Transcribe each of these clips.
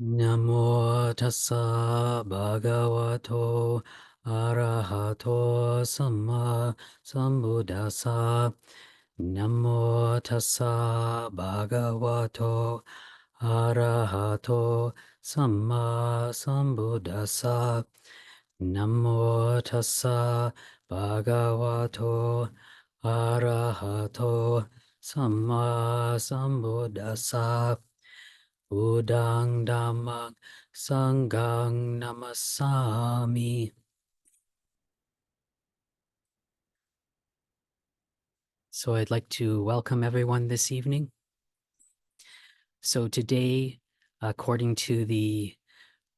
Namo tassa bhagavato arahato samma sambuddhassa. Namo tassa bhagavato arahato samma sambuddhassa. Namo tassa bhagavato arahato samma sambuddhassa. Buddhang Dhammang Sanghang Namasami. So I'd like to welcome everyone this evening. So today, according to the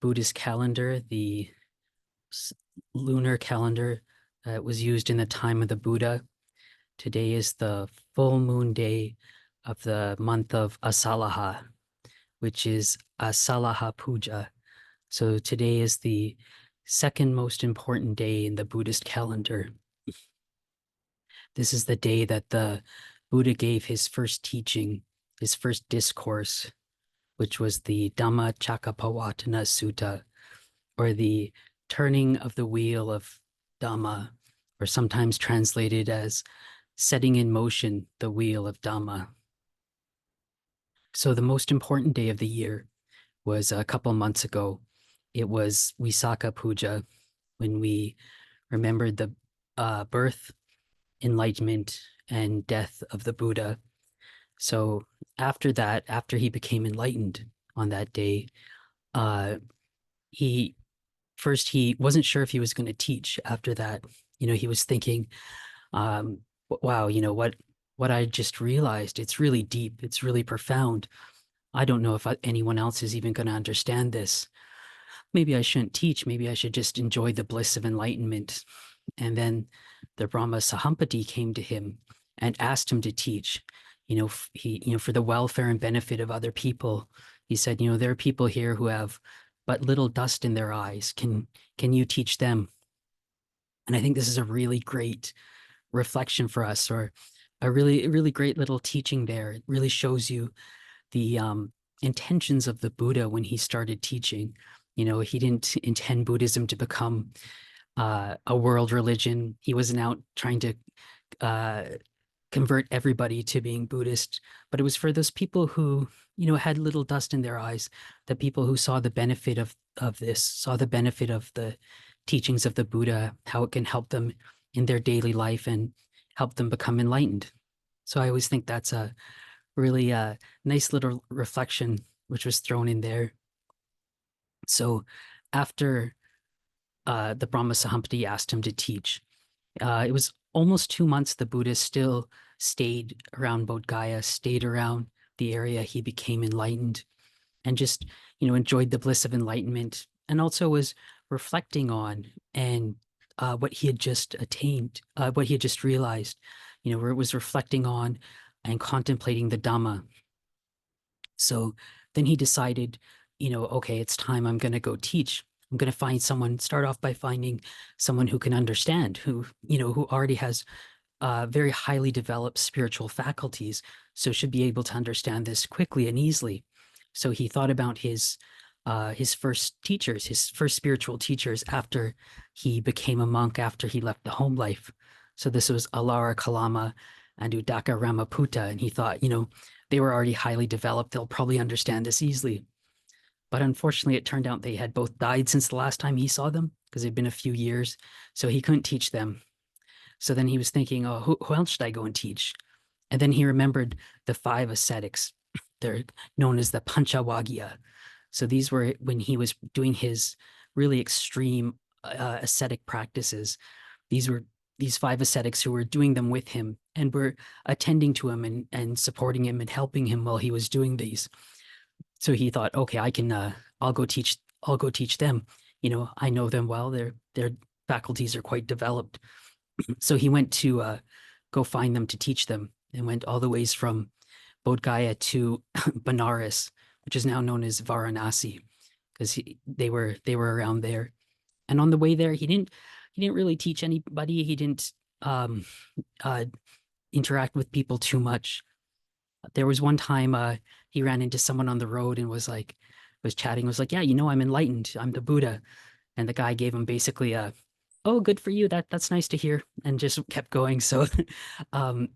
Buddhist calendar, the lunar calendar that was used in the time of the Buddha, today is the full moon day of the month of Asalha, which is Asalha Puja. So today is the second most important day in the Buddhist calendar. This is the day that the Buddha gave his first teaching, his first discourse, which was the Dhammacakkappavattana Sutta, or the turning of the wheel of Dhamma, or sometimes translated as setting in motion the wheel of Dhamma. So the most important day of the year was a couple months ago. It was Asalha Puja, when we remembered the birth, enlightenment, and death of the Buddha. So after that, after he became enlightened on that day, he he wasn't sure if he was going to teach after that. He was thinking, wow, what I just realized, it's really deep, it's really profound. I don't know if anyone else is even going to understand this. Maybe I shouldn't teach. Maybe I should just enjoy the bliss of enlightenment. And then the Brahma Sahampati came to him and asked him to teach. For the welfare and benefit of other people. He said, there are people here who have but little dust in their eyes. Can you teach them? And I think this is a really great reflection for us, or a really great little teaching there. It really shows you the intentions of the Buddha when he started teaching. He didn't intend Buddhism to become a world religion. He wasn't out trying to convert everybody to being Buddhist, but it was for those people who, had little dust in their eyes, the people who saw the benefit of this, saw the benefit of the teachings of the Buddha, how it can help them in their daily life and help them become enlightened. So I always think that's a really nice little reflection which was thrown in there. So after the Brahma Sahampati asked him to teach, it was almost 2 months the Buddha still stayed around Bodh Gaya, stayed around the area he became enlightened, and just, enjoyed the bliss of enlightenment, and also was reflecting on and what he had just attained, what he had just realized, where it was reflecting on and contemplating the Dhamma. So then he decided, okay, it's time, I'm going to go teach. I'm going to start off by finding someone who can understand, who already has very highly developed spiritual faculties, so should be able to understand this quickly and easily. So he thought about his first teachers, his first spiritual teachers after he became a monk, after he left the home life. So this was Alara Kalama and Udaka Ramaputta. And he thought, they were already highly developed. They'll probably understand this easily. But unfortunately, it turned out they had both died since the last time he saw them, because it'd been a few years. So he couldn't teach them. So then he was thinking, oh, who else should I go and teach? And then he remembered the 5 ascetics. They're known as the Panchavagya. So these were when he was doing his really extreme ascetic practices. These were these 5 ascetics who were doing them with him and were attending to him and supporting him and helping him while he was doing these. So he thought, okay, I'll go teach them. I know them well. Their faculties are quite developed. So he went to go find them to teach them, and went all the ways from Bodh Gaya to Benares, which is now known as Varanasi, because they were around there. And on the way there, he didn't really teach anybody. He didn't uh, interact with people too much. There was one time he ran into someone on the road and was like, was chatting, was like, yeah, you know, I'm enlightened, I'm the Buddha. And the guy gave him basically a, oh, good for you, that's nice to hear, and just kept going. So um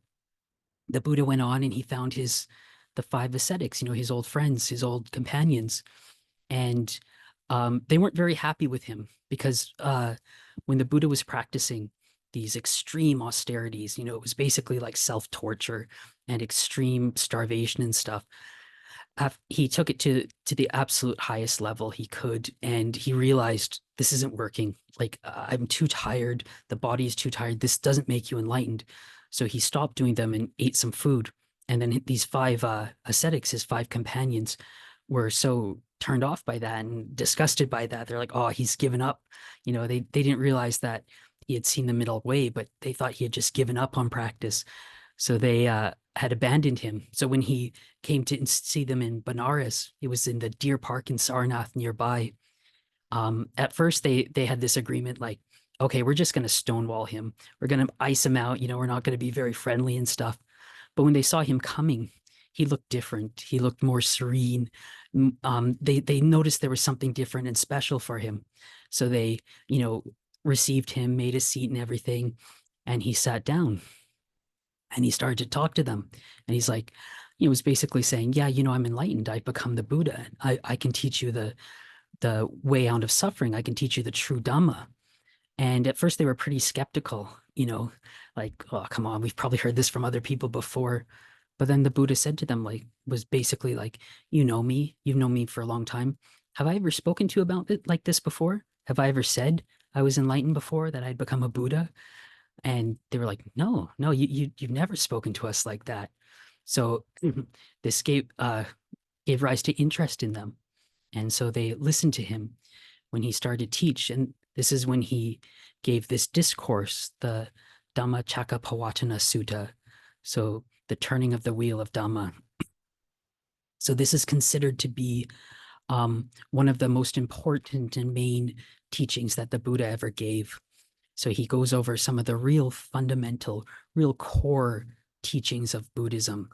the Buddha went on and he found the five ascetics, you know, his old friends, his old companions, and they weren't very happy with him because when the Buddha was practicing these extreme austerities, you know, it was basically like self torture and extreme starvation and stuff. He took it to the absolute highest level he could, and he realized this isn't working. Like, I'm too tired, the body is too tired, this doesn't make you enlightened. So he stopped doing them and ate some food. And then these five ascetics, his five companions, were so turned off by that and disgusted by that. They're like, oh, he's given up. You know, they didn't realize that he had seen the middle way, but they thought he had just given up on practice. So they had abandoned him. So when he came to see them in Benares, it was in the deer park in Sarnath nearby. At first, they had this agreement like, okay, we're just going to stonewall him. We're going to ice him out. You know, we're not going to be very friendly and stuff. But when they saw him coming, he looked different. He looked more serene. They noticed there was something different and special for him. So they, you know, received him, made a seat and everything, and he sat down and he started to talk to them. And he's like, he was basically saying, yeah, you know, I'm enlightened. I've become the Buddha. I can teach you the way out of suffering. I can teach you the true Dhamma. And at first they were pretty skeptical, you know, like, oh, come on, we've probably heard this from other people before. But then the Buddha said to them, like, was basically like, you know me, you've known me for a long time. Have I ever spoken to you about it like this before? Have I ever said I was enlightened before, that I'd become a Buddha? And they were like, no, no, you've never spoken to us like that. So this gave rise to interest in them. And so they listened to him when he started to teach. And this is when he gave this discourse, the Dhammacakkappavattana Sutta. So the turning of the wheel of Dhamma. So this is considered to be one of the most important and main teachings that the Buddha ever gave. So he goes over some of the real fundamental, real core teachings of Buddhism.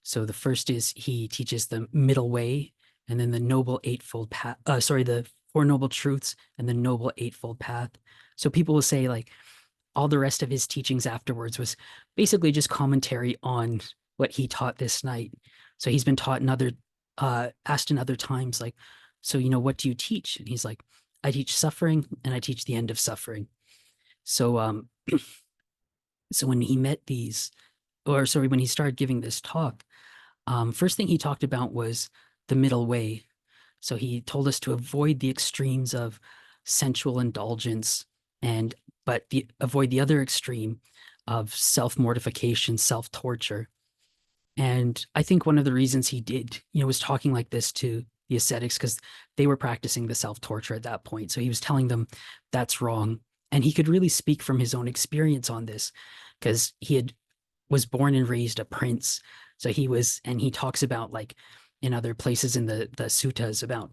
So the first is he teaches the middle way, and then the noble eightfold path. The Four Noble Truths and the Noble Eightfold Path. So people will say like all the rest of his teachings afterwards was basically just commentary on what he taught this night. So he's been taught asked in other times, like, so, you know, what do you teach? And he's like, I teach suffering and I teach the end of suffering. So, so when he met when he started giving this talk, first thing he talked about was the middle way. So he told us to avoid the extremes of sensual indulgence but avoid the other extreme of self-mortification, self-torture. And I think one of the reasons he did, you know, was talking like this to the ascetics because they were practicing the self-torture at that point. So he was telling them that's wrong. And he could really speak from his own experience on this because was born and raised a prince. So and he talks about like in other places in the suttas about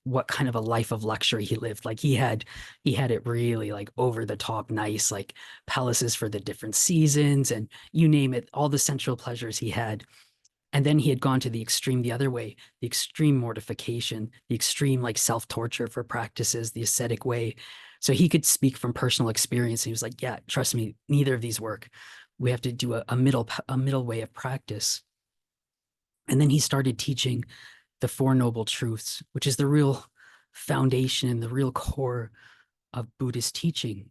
what kind of a life of luxury he lived. Like he had it really like over the top nice, like palaces for the different seasons and you name it, all the sensual pleasures he had. And then he had gone to the extreme the other way, the extreme mortification, the extreme like self-torture for practices, the ascetic way. So he could speak from personal experience. He was like, yeah, trust me, neither of these work. We have to do a middle way of practice. And then he started teaching the Four Noble Truths, which is the real foundation and the real core of Buddhist teaching.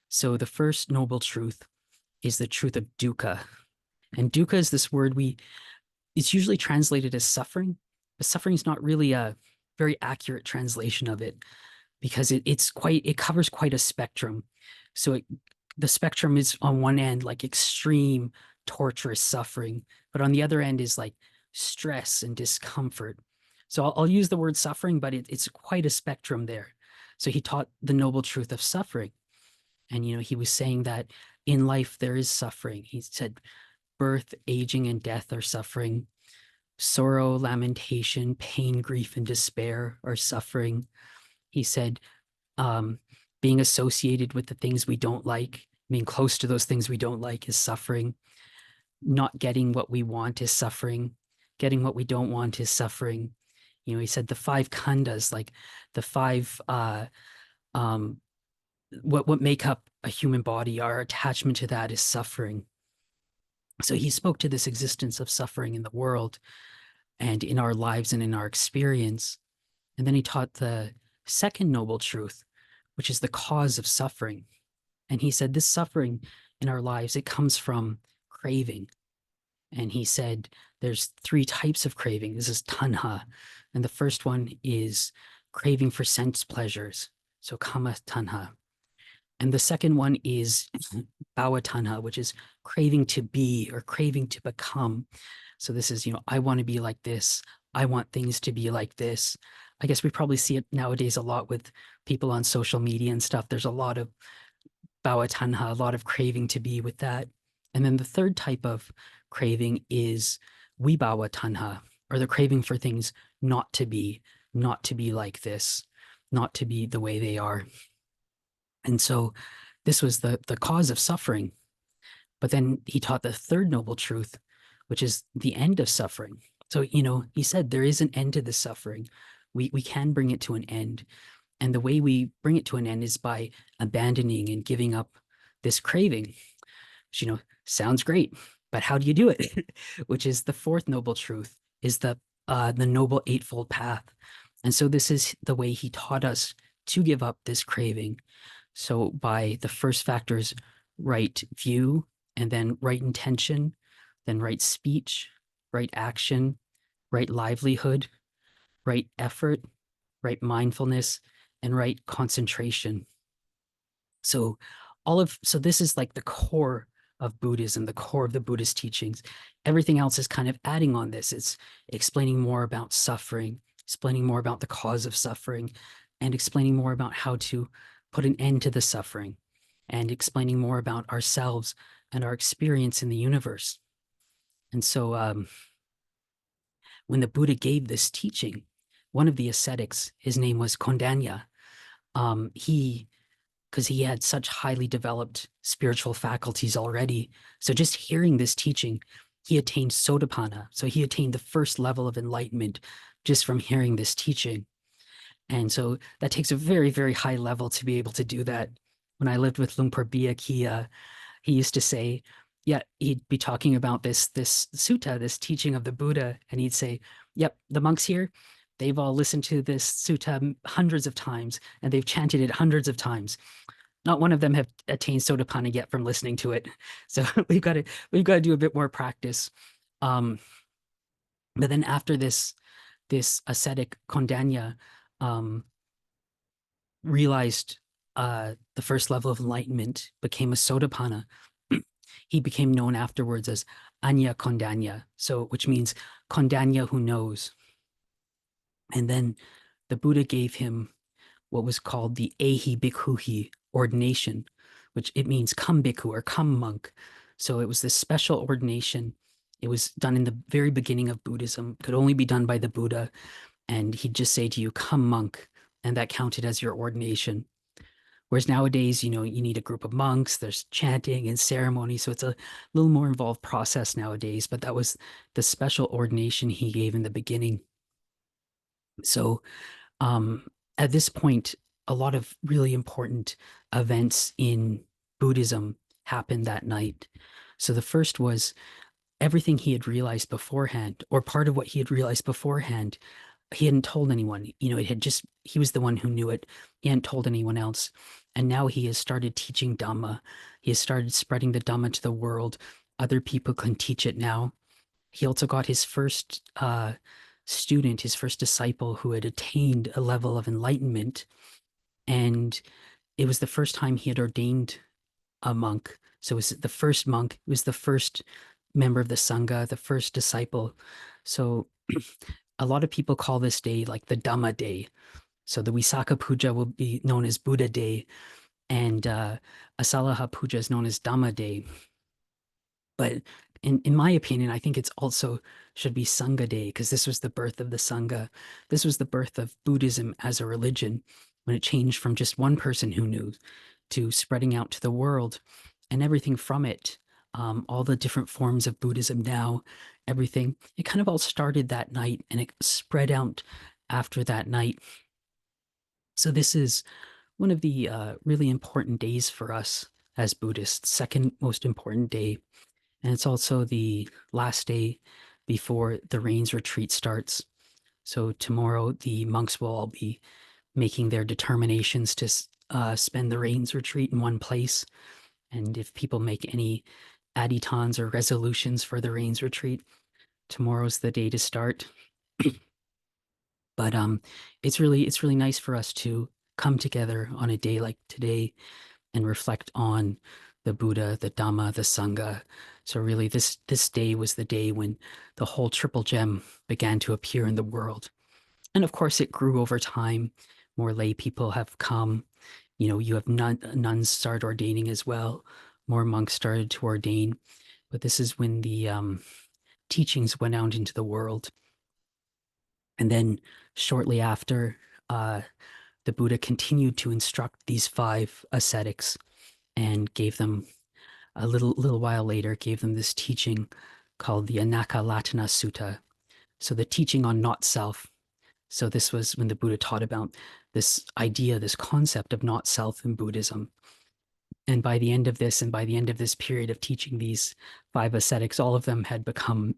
So the first noble truth is the truth of dukkha. And dukkha is this word it's usually translated as suffering, but suffering is not really a very accurate translation of it because it covers quite a spectrum. So the spectrum is on one end like extreme torturous suffering, but on the other end is like stress and discomfort. So I'll use the word suffering, but it's quite a spectrum there. So he taught the noble truth of suffering. And, you know, he was saying that in life there is suffering. He said birth, aging, and death are suffering. Sorrow, lamentation, pain, grief, and despair are suffering. He said being associated with the things we don't like, being close to those things we don't like is suffering. Not getting what we want is suffering. Getting what we don't want is suffering. He said the five khandas, like the five um what make up a human body, our attachment to that is suffering. So he spoke to this existence of suffering in the world and in our lives and in our experience. And then he taught the second noble truth, which is the cause of suffering. And he said this suffering in our lives, it comes from craving. And he said there's three types of craving. This is tanha. And the first one is craving for sense pleasures. So kama tanha. And the second one is bhava tanha, which is craving to be or craving to become. So this is, I want to be like this. I want things to be like this. I guess we probably see it nowadays a lot with people on social media and stuff. There's a lot of bhava tanha, a lot of craving to be with that. And then the third type of craving is vibhava tanha, or the craving for things not to be like this, not to be the way they are. And so this was the cause of suffering. But then he taught the third noble truth, which is the end of suffering. So, he said there is an end to the suffering. We can bring it to an end. And the way we bring it to an end is by abandoning and giving up this craving, which, sounds great. But how do you do it? Which is the fourth noble truth, is the noble eightfold path. And so this is the way he taught us to give up this craving. So by the first factors, right view, and then right intention, then right speech, right action, right livelihood, right effort, right mindfulness, and right concentration. So so this is like the core of Buddhism, the core of the Buddhist teachings. Everything else is kind of adding on this. It's explaining more about suffering, explaining more about the cause of suffering, and explaining more about how to put an end to the suffering, and explaining more about ourselves and our experience in the universe. And so when the Buddha gave this teaching, one of the ascetics, his name was Kondanya, because he had such highly developed spiritual faculties already. So just hearing this teaching, he attained Sotapanna. So he attained the first level of enlightenment just from hearing this teaching. And so that takes a very, very high level to be able to do that. When I lived with Lumpur Biak, he used to say, yeah, he'd be talking about this sutta, this teaching of the Buddha, and he'd say, yep, the monks here, they've all listened to this sutta hundreds of times, and they've chanted it hundreds of times. Not one of them have attained Sotapanna yet from listening to it. So we've got to do a bit more practice. But then after this ascetic Kondanya realized the first level of enlightenment, became a Sotapanna, he became known afterwards as Anya Kondanya, so which means Kondanya who knows. And then the Buddha gave him what was called the Ehi Bhikkhuhi ordination, which it means come bhikkhu or come monk. So it was this special ordination. It was done in the very beginning of Buddhism, could only be done by the Buddha. And he'd just say to you, come monk, and that counted as your ordination. Whereas nowadays, you need a group of monks, there's chanting and ceremony. So it's a little more involved process nowadays, but that was the special ordination he gave in the beginning. So at this point, a lot of really important events in Buddhism happened that night. So the first was everything he had realized beforehand, or part of what he had realized beforehand, he hadn't told anyone. He was the one who knew it. He hadn't told anyone else. And now he has started teaching Dhamma. He has started spreading the Dhamma to the world. Other people can teach it now. He also got his first student, his first disciple who had attained a level of enlightenment. And it was the first time he had ordained a monk. So it was the first monk, it was the first member of the Sangha, the first disciple. So a lot of people call this day like the Dhamma Day. So the Asalha Puja will be known as Buddha Day, and Asalha Puja is known as Dhamma Day. But in my opinion, I think it's also should be Sangha Day, because this was the birth of the Sangha. This was the birth of Buddhism as a religion, when it changed from just one person who knew to spreading out to the world, and everything from it, all the different forms of Buddhism now, everything, it kind of all started that night, and it spread out after that night. So this is one of the really important days for us as Buddhists, second most important day. And it's also the last day before the rains retreat starts. So tomorrow, the monks will all be making their determinations to spend the rains retreat in one place. And if people make any aditans or resolutions for the rains retreat, tomorrow's the day to start. But it's really nice for us to come together on a day like today and reflect on the Buddha, the Dhamma, the Sangha. So really, this day was the day when the whole triple gem began to appear in the world. And of course, it grew over time. More lay people have come. You have nuns start ordaining as well. More monks started to ordain. But this is when the teachings went out into the world. And then shortly after, the Buddha continued to instruct these five ascetics and gave them a little while later, gave them this teaching called the Anakalatana Sutta. So the teaching on not self. So this was when the Buddha taught about this idea, this concept of not self in Buddhism. And by the end of this, and by the end of this period of teaching these five ascetics, all of them had become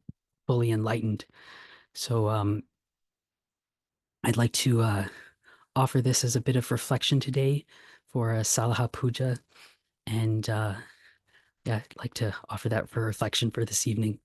fully enlightened. So I'd like to offer this as a bit of reflection today for Asalha Puja. And yeah, I'd like to offer that for reflection for this evening.